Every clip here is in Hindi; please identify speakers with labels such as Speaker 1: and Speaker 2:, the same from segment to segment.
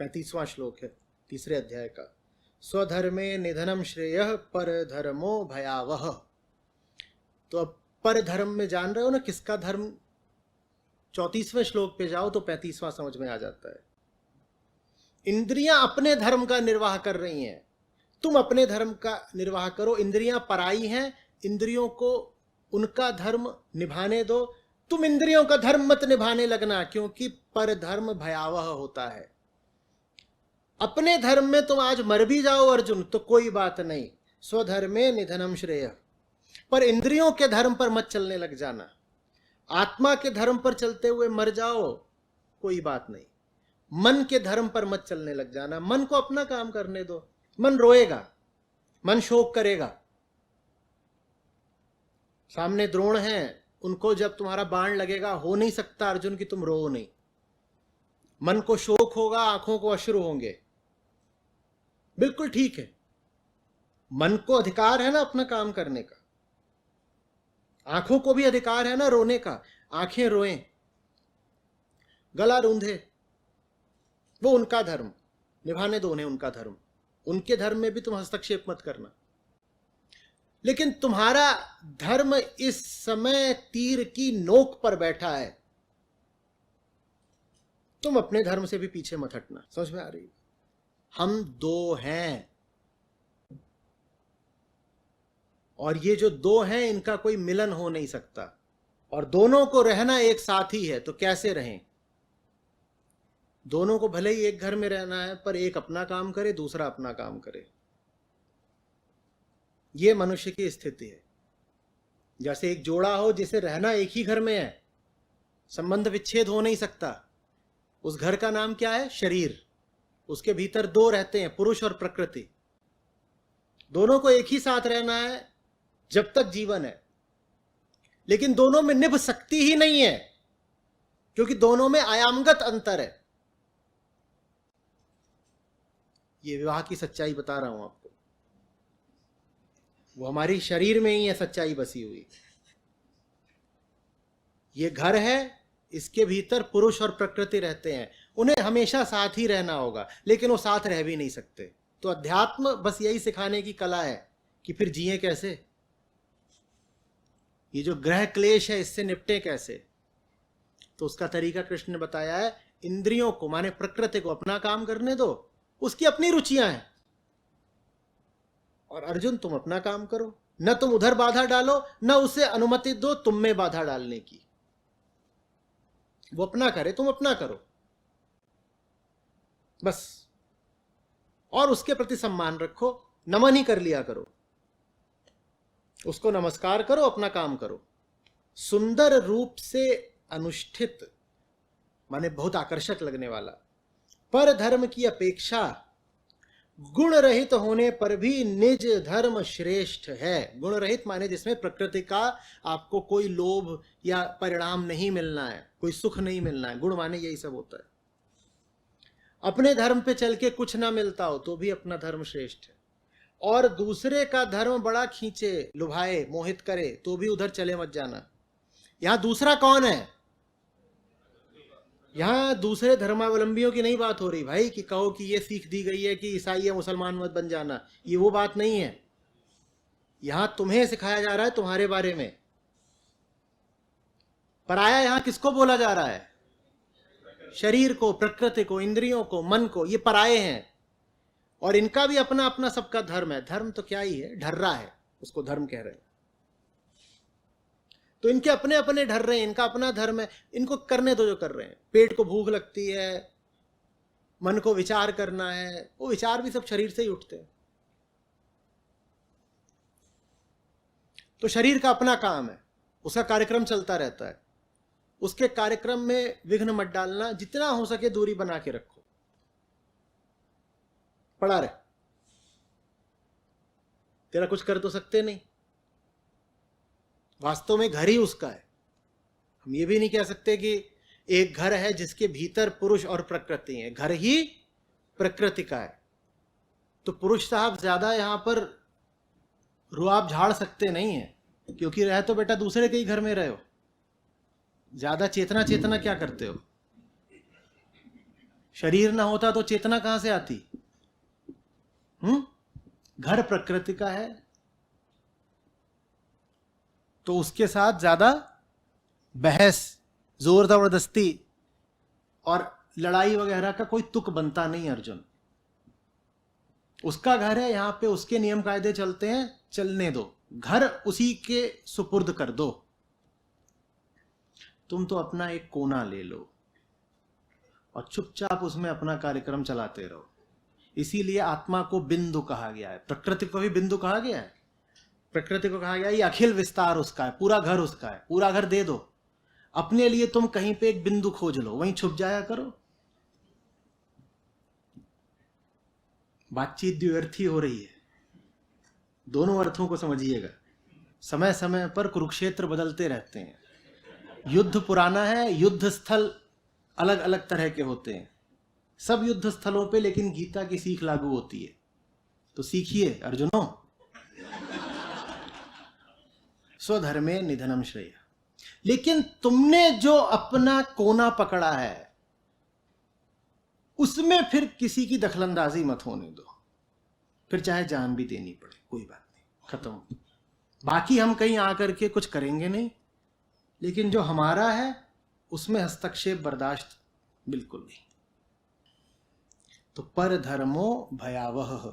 Speaker 1: 35वां श्लोक है तीसरे अध्याय का। स्वधर्मे निधनम श्रेयः परधर्मो भयावह। तो अब परधर्म में जान रहे हो ना किसका धर्म। 34वें श्लोक पे जाओ तो 35वां समझ में आ जाता है। इंद्रियां अपने धर्म का निर्वाह कर रही हैं, तुम अपने धर्म का निर्वाह करो। इंद्रियां पराई हैं, इंद्रियों को उनका धर्म निभाने दो। तुम इंद्रियों का धर्म मत निभाने लगना, क्योंकि परधर्म भयावह होता है। अपने धर्म में तुम आज मर भी जाओ अर्जुन तो कोई बात नहीं, स्वधर्मे निधनम श्रेय, पर इंद्रियों के धर्म पर मत चलने लग जाना। आत्मा के धर्म पर चलते हुए मर जाओ कोई बात नहीं, मन के धर्म पर मत चलने लग जाना। मन को अपना काम करने दो। मन रोएगा, मन शोक करेगा। सामने द्रोण हैं, उनको जब तुम्हारा बाण लगेगा हो नहीं सकता अर्जुन कि तुम रो नहीं। मन को शोक होगा, आंखों को अश्रु होंगे, बिल्कुल ठीक है। मन को अधिकार है ना अपना काम करने का, आंखों को भी अधिकार है ना रोने का। आंखें रोएं, गला रूंधे, वो उनका धर्म, निभाने दो उन्हें उनका धर्म। उनके धर्म में भी तुम हस्तक्षेप मत करना। लेकिन तुम्हारा धर्म इस समय तीर की नोक पर बैठा है, तुम अपने धर्म से भी पीछे मत हटना। समझ में आ रही है? हम दो हैं, और ये जो दो हैं इनका कोई मिलन हो नहीं सकता, और दोनों को रहना एक साथ ही है। तो कैसे रहें? दोनों को भले ही एक घर में रहना है, पर एक अपना काम करे, दूसरा अपना काम करे। ये मनुष्य की स्थिति है। जैसे एक जोड़ा हो जिसे रहना एक ही घर में है, संबंध विच्छेद हो नहीं सकता। उस घर का नाम क्या है? शरीर। उसके भीतर दो रहते हैं, पुरुष और प्रकृति। दोनों को एक ही साथ रहना है जब तक जीवन है, लेकिन दोनों में निभ सकती ही नहीं है, क्योंकि दोनों में आयामगत अंतर है। ये विवाह की सच्चाई बता रहा हूं आपको, वो हमारी शरीर में ही है सच्चाई बसी हुई। ये घर है, इसके भीतर पुरुष और प्रकृति रहते हैं, उन्हें हमेशा साथ ही रहना होगा, लेकिन वो साथ रह भी नहीं सकते। तो अध्यात्म बस यही सिखाने की कला है कि फिर जिए कैसे, ये जो ग्रह क्लेश है इससे निपटे कैसे। तो उसका तरीका कृष्ण ने बताया है। इंद्रियों को माने प्रकृति को अपना काम करने दो, उसकी अपनी रुचियां हैं, और अर्जुन तुम अपना काम करो। न तुम उधर बाधा डालो, न उसे अनुमति दो तुम में बाधा डालने की। वो अपना करे, तुम अपना करो बस। और उसके प्रति सम्मान रखो, नमन ही कर लिया करो, उसको नमस्कार करो, अपना काम करो। सुंदर रूप से अनुष्ठित माने बहुत आकर्षक लगने वाला, पर धर्म की अपेक्षा गुण रहित होने पर भी निज धर्म श्रेष्ठ है। गुण रहित माने जिसमें प्रकृति का आपको कोई लोभ या परिणाम नहीं मिलना है, कोई सुख नहीं मिलना है। गुण माने यही सब होता है। अपने धर्म पे चल के कुछ ना मिलता हो तो भी अपना धर्म श्रेष्ठ है, और दूसरे का धर्म बड़ा खींचे, लुभाए, मोहित करे तो भी उधर चले मत जाना। यहां दूसरा कौन है? यहां दूसरे धर्मावलंबियों की नहीं बात हो रही भाई, कि कहो कि ये सीख दी गई है कि ईसाई या मुसलमान मत बन जाना, ये वो बात नहीं है। यहां तुम्हें सिखाया जा रहा है तुम्हारे बारे में। पराया यहां किसको बोला जा रहा है? शरीर को, प्रकृति को, इंद्रियों को, मन को। ये पराये हैं, और इनका भी अपना अपना सबका धर्म है। धर्म तो क्या ही है, ढर्रा है, उसको धर्म कह रहे हैं। तो इनके अपने अपने ढर रहे हैं, इनका अपना धर्म है, इनको करने दो जो कर रहे हैं। पेट को भूख लगती है, मन को विचार करना है, वो विचार भी सब शरीर से ही उठते हैं। तो शरीर का अपना काम है, उसका कार्यक्रम चलता रहता है। उसके कार्यक्रम में विघ्न मत डालना, जितना हो सके दूरी बना के रखो, पड़ा रहे। तेरा कुछ कर तो सकते नहीं, वास्तव में घर ही उसका है। हम ये भी नहीं कह सकते कि एक घर है जिसके भीतर पुरुष और प्रकृति है, घर ही प्रकृति का है। तो पुरुष साहब ज्यादा यहां पर रुआब झाड़ सकते नहीं है, क्योंकि रहे तो बेटा दूसरे के ही घर में रहे हो। ज्यादा चेतना चेतना क्या करते हो? शरीर ना होता तो चेतना कहां से आती? घर प्रकृति का है, तो उसके साथ ज्यादा बहस, जोर जबरदस्ती और लड़ाई वगैरह का कोई तुक बनता नहीं अर्जुन। उसका घर है, यहां पे उसके नियम कायदे चलते हैं, चलने दो, घर उसी के सुपुर्द कर दो। तुम तो अपना एक कोना ले लो और चुपचाप उसमें अपना कार्यक्रम चलाते रहो। इसीलिए आत्मा को बिंदु कहा गया है, प्रकृति को भी बिंदु कहा गया है। प्रकृति को कहा गया ये अखिल विस्तार उसका है, पूरा घर उसका है, पूरा घर दे दो। अपने लिए तुम कहीं पे एक बिंदु खोज लो, वहीं छुप जाया करो। बातचीत द्व्यर्थी हो रही है, दोनों अर्थों को समझिएगा। समय समय पर कुरुक्षेत्र बदलते रहते हैं, युद्ध पुराना है, युद्ध स्थल अलग अलग तरह के होते हैं, सब युद्ध स्थलों पे लेकिन गीता की सीख लागू होती है। तो सीखिए अर्जुनों, स्वधर्मे निधनम श्रेय। लेकिन तुमने जो अपना कोना पकड़ा है उसमें फिर किसी की दखलंदाजी मत होने दो, फिर चाहे जान भी देनी पड़े, कोई बात नहीं, खत्म। बाकी हम कहीं आकर के कुछ करेंगे नहीं, लेकिन जो हमारा है उसमें हस्तक्षेप बर्दाश्त बिल्कुल नहीं। तो पर धर्मो भयावह,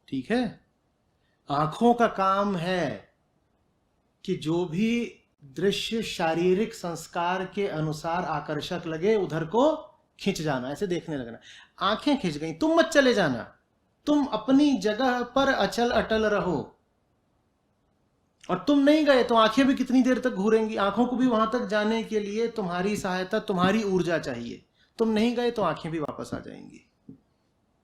Speaker 1: ठीक है। आंखों का काम है कि जो भी दृश्य शारीरिक संस्कार के अनुसार आकर्षक लगे उधर को खींच जाना, ऐसे देखने लगना। आंखें खींच गई, तुम मत चले जाना, तुम अपनी जगह पर अचल अटल रहो। और तुम नहीं गए तो आंखें भी कितनी देर तक घूरेंगी? आंखों को भी वहां तक जाने के लिए तुम्हारी सहायता, तुम्हारी ऊर्जा चाहिए। तुम नहीं गए तो आंखें भी वापस आ जाएंगी।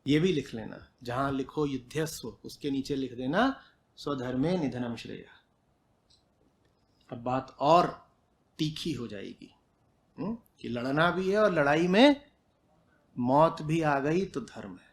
Speaker 1: ये भी लिख लेना, जहां लिखो युद्धस्व उसके नीचे लिख देना स्वधर्मे निधनम श्रेय। अब बात और तीखी हो जाएगी कि लड़ना भी है और लड़ाई में मौत भी आ गई तो धर्म है।